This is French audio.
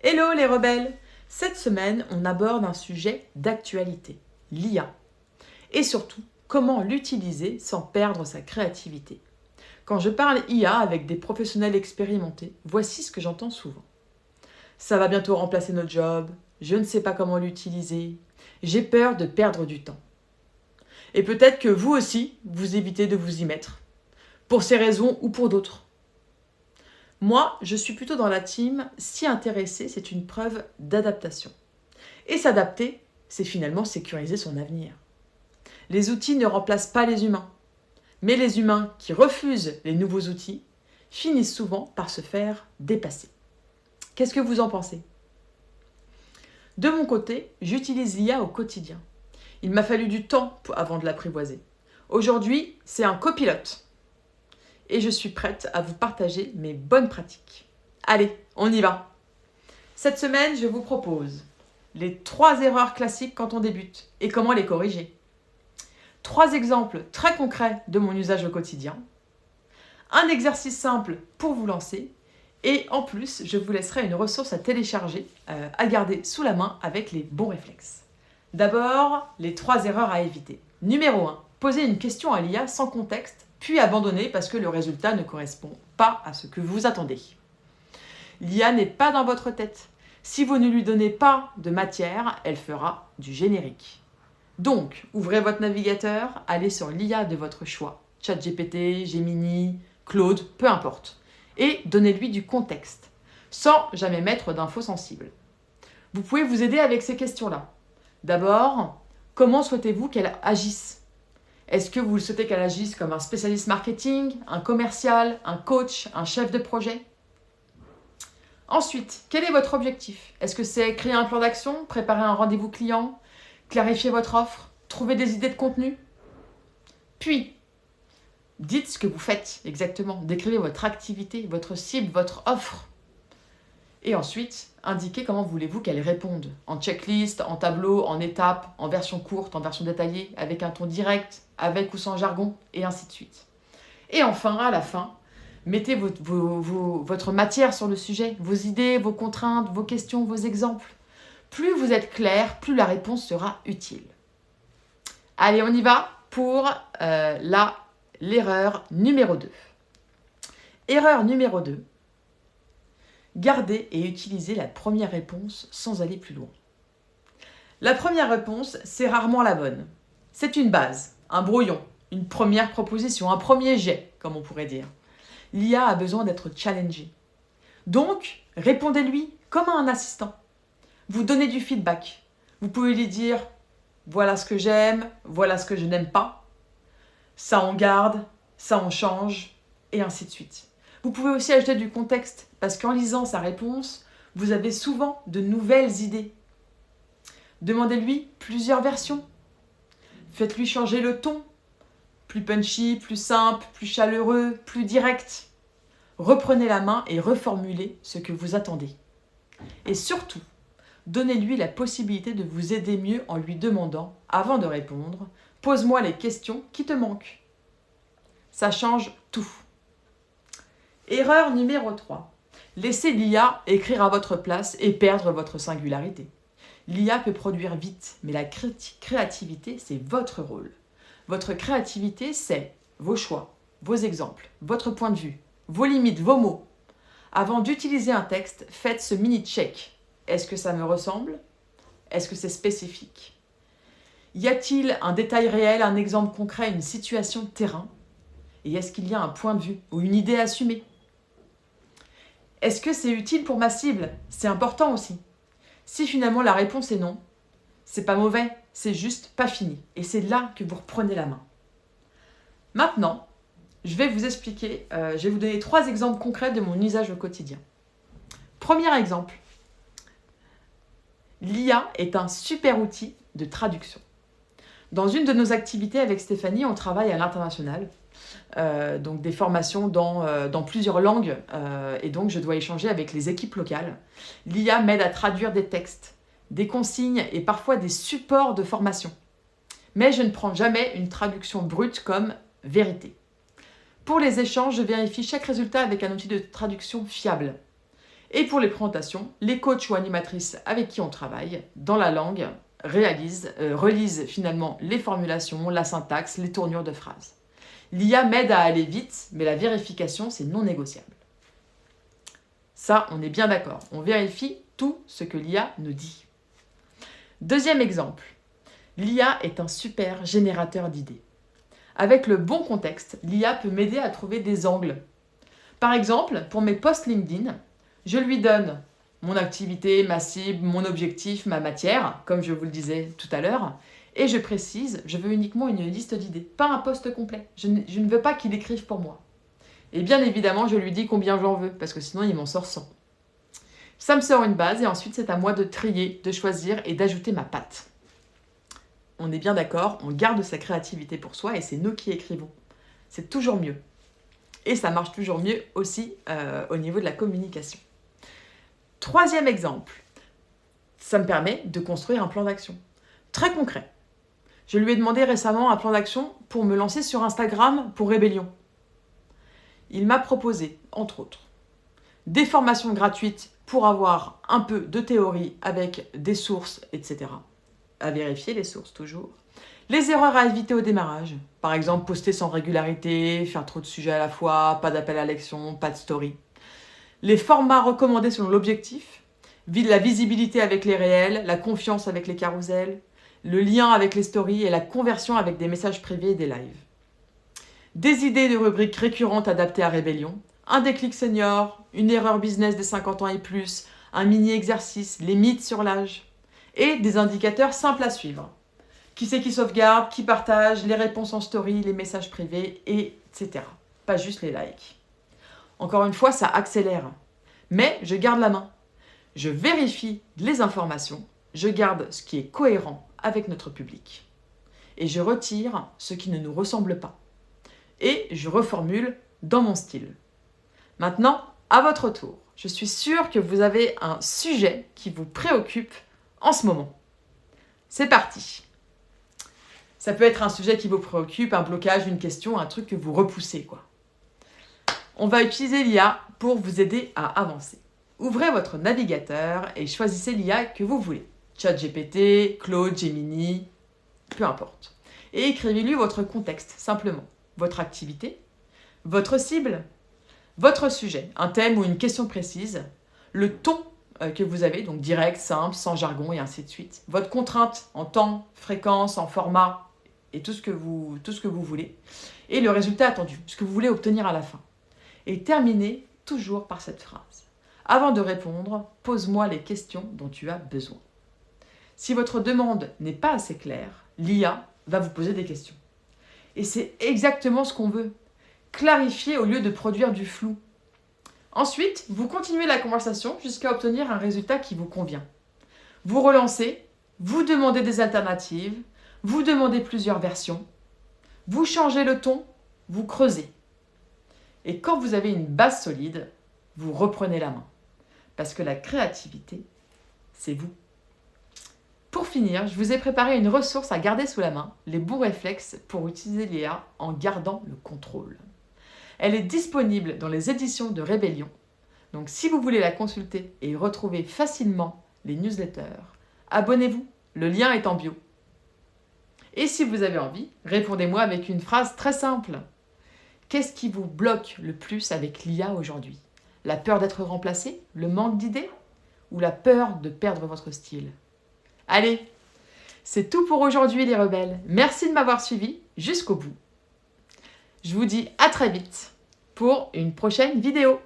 Hello les rebelles! Cette semaine, on aborde un sujet d'actualité, l'IA. Et surtout, comment l'utiliser sans perdre sa créativité. Quand je parle IA avec des professionnels expérimentés, voici ce que j'entends souvent. Ça va bientôt remplacer notre job, je ne sais pas comment l'utiliser, j'ai peur de perdre du temps. Et peut-être que vous aussi, vous évitez de vous y mettre, pour ces raisons ou pour d'autres. Moi, je suis plutôt dans la team, s'y intéresser, c'est une preuve d'adaptation. Et s'adapter, c'est finalement sécuriser son avenir. Les outils ne remplacent pas les humains. Mais les humains qui refusent les nouveaux outils finissent souvent par se faire dépasser. Qu'est-ce que vous en pensez? De mon côté, j'utilise l'IA au quotidien. Il m'a fallu du temps avant de l'apprivoiser. Aujourd'hui, c'est un copilote. Et je suis prête à vous partager mes bonnes pratiques. Allez, on y va! Cette semaine, je vous propose les 3 erreurs classiques quand on débute et comment les corriger. 3 exemples très concrets de mon usage au quotidien. Un exercice simple pour vous lancer. Et en plus, je vous laisserai une ressource à télécharger, à garder sous la main avec les bons réflexes. D'abord, les 3 erreurs à éviter. Numéro 1, poser une question à l'IA sans contexte, puis abandonner parce que le résultat ne correspond pas à ce que vous attendez. L'IA n'est pas dans votre tête. Si vous ne lui donnez pas de matière, elle fera du générique. Donc, ouvrez votre navigateur, allez sur l'IA de votre choix, ChatGPT, Gemini, Claude, peu importe, et donnez-lui du contexte, sans jamais mettre d'infos sensibles. Vous pouvez vous aider avec ces questions-là. D'abord, comment souhaitez-vous qu'elle agisse ? Est-ce que vous souhaitez qu'elle agisse comme un spécialiste marketing, un commercial, un coach, un chef de projet ? Ensuite, quel est votre objectif ? Est-ce que c'est créer un plan d'action, préparer un rendez-vous client, clarifier votre offre, trouver des idées de contenu ? Puis, dites ce que vous faites exactement. Décrivez votre activité, votre cible, votre offre. Et ensuite, indiquez comment voulez-vous qu'elle réponde. En checklist, en tableau, en étapes, en version courte, en version détaillée, avec un ton direct, avec ou sans jargon, et ainsi de suite. Et enfin, à la fin, mettez votre matière sur le sujet, vos idées, vos contraintes, vos questions, vos exemples. Plus vous êtes clair, plus la réponse sera utile. Allez, on y va pour l'erreur numéro 2. Erreur numéro 2. Gardez et utilisez la première réponse sans aller plus loin. La première réponse, c'est rarement la bonne. C'est une base, un brouillon, une première proposition, un premier jet, comme on pourrait dire. L'IA a besoin d'être challengée. Donc, répondez-lui comme à un assistant. Vous donnez du feedback. Vous pouvez lui dire « Voilà ce que j'aime, voilà ce que je n'aime pas. Ça on garde, ça on change, et ainsi de suite. » Vous pouvez aussi ajouter du contexte, parce qu'en lisant sa réponse, vous avez souvent de nouvelles idées. Demandez-lui plusieurs versions. Faites-lui changer le ton. Plus punchy, plus simple, plus chaleureux, plus direct. Reprenez la main et reformulez ce que vous attendez. Et surtout, donnez-lui la possibilité de vous aider mieux en lui demandant, avant de répondre, « Pose-moi les questions qui te manquent ». Ça change tout. Erreur numéro 3. Laissez l'IA écrire à votre place et perdre votre singularité. L'IA peut produire vite, mais la créativité, c'est votre rôle. Votre créativité, c'est vos choix, vos exemples, votre point de vue, vos limites, vos mots. Avant d'utiliser un texte, faites ce mini-check. Est-ce que ça me ressemble ? Est-ce que c'est spécifique ? Y a-t-il un détail réel, un exemple concret, une situation de terrain ? Et est-ce qu'il y a un point de vue ou une idée assumée ? Est-ce que c'est utile pour ma cible ? C'est important aussi. Si finalement la réponse est non, c'est pas mauvais, c'est juste pas fini. Et c'est là que vous reprenez la main. Maintenant, je vais vous expliquer, je vais vous donner 3 exemples concrets de mon usage au quotidien. Premier exemple, l'IA est un super outil de traduction. Dans une de nos activités avec Stéphanie, on travaille à l'international. Donc des formations dans plusieurs langues et donc je dois échanger avec les équipes locales. L'IA m'aide à traduire des textes, des consignes et parfois des supports de formation. Mais je ne prends jamais une traduction brute comme vérité. Pour les échanges, je vérifie chaque résultat avec un outil de traduction fiable. Et pour les présentations, les coachs ou animatrices avec qui on travaille dans la langue relisent finalement les formulations, la syntaxe, les tournures de phrases. L'IA m'aide à aller vite, mais la vérification, c'est non négociable. Ça, on est bien d'accord. On vérifie tout ce que l'IA nous dit. Deuxième exemple. L'IA est un super générateur d'idées. Avec le bon contexte, l'IA peut m'aider à trouver des angles. Par exemple, pour mes posts LinkedIn, je lui donne mon activité, ma cible, mon objectif, ma matière, comme je vous le disais tout à l'heure, et je précise, je veux uniquement une liste d'idées, pas un post complet. Je ne veux pas qu'il écrive pour moi. Et bien évidemment, je lui dis combien j'en veux, parce que sinon il m'en sort 100. Ça me sort une base, et ensuite c'est à moi de trier, de choisir et d'ajouter ma patte. On est bien d'accord, on garde sa créativité pour soi, et c'est nous qui écrivons. C'est toujours mieux. Et ça marche toujours mieux aussi au niveau de la communication. Troisième exemple, ça me permet de construire un plan d'action. Très concret. Je lui ai demandé récemment un plan d'action pour me lancer sur Instagram pour Rébellion. Il m'a proposé, entre autres, des formations gratuites pour avoir un peu de théorie avec des sources, etc. À vérifier les sources toujours. Les erreurs à éviter au démarrage. Par exemple, poster sans régularité, faire trop de sujets à la fois, pas d'appel à l'action, pas de story. Les formats recommandés selon l'objectif. La visibilité avec les réels, la confiance avec les carousels, le lien avec les stories et la conversion avec des messages privés et des lives. Des idées de rubriques récurrentes adaptées à Rébellion, un déclic senior, une erreur business des 50 ans et plus, un mini-exercice, les mythes sur l'âge, et des indicateurs simples à suivre. Qui c'est qui sauvegarde, qui partage, les réponses en story, les messages privés, etc. Pas juste les likes. Encore une fois, ça accélère. Mais je garde la main. Je vérifie les informations, je garde ce qui est cohérent avec notre public. Et je retire ce qui ne nous ressemble pas. Et je reformule dans mon style. Maintenant, à votre tour. Je suis sûre que vous avez un sujet qui vous préoccupe en ce moment. C'est parti. Ça peut être un sujet qui vous préoccupe, un blocage, une question, un truc que vous repoussez, quoi. On va utiliser l'IA pour vous aider à avancer. Ouvrez votre navigateur et choisissez l'IA que vous voulez. ChatGPT, Claude, Gemini, peu importe. Et écrivez-lui votre contexte, simplement. Votre activité, votre cible, votre sujet, un thème ou une question précise, le ton que vous avez, donc direct, simple, sans jargon et ainsi de suite, votre contrainte en temps, fréquence, en format et tout ce que vous voulez, et le résultat attendu, ce que vous voulez obtenir à la fin. Et terminez toujours par cette phrase. Avant de répondre, pose-moi les questions dont tu as besoin. Si votre demande n'est pas assez claire, l'IA va vous poser des questions. Et c'est exactement ce qu'on veut. Clarifier au lieu de produire du flou. Ensuite, vous continuez la conversation jusqu'à obtenir un résultat qui vous convient. Vous relancez, vous demandez des alternatives, vous demandez plusieurs versions, vous changez le ton, vous creusez. Et quand vous avez une base solide, vous reprenez la main. Parce que la créativité, c'est vous. Pour finir, je vous ai préparé une ressource à garder sous la main, les bons réflexes pour utiliser l'IA en gardant le contrôle. Elle est disponible dans les éditions de Rébellion. Donc si vous voulez la consulter et retrouver facilement les newsletters, abonnez-vous, le lien est en bio. Et si vous avez envie, répondez-moi avec une phrase très simple. Qu'est-ce qui vous bloque le plus avec l'IA aujourd'hui? La peur d'être remplacé? Le manque d'idées? Ou la peur de perdre votre style? Allez, c'est tout pour aujourd'hui les rebelles. Merci de m'avoir suivi jusqu'au bout. Je vous dis à très vite pour une prochaine vidéo.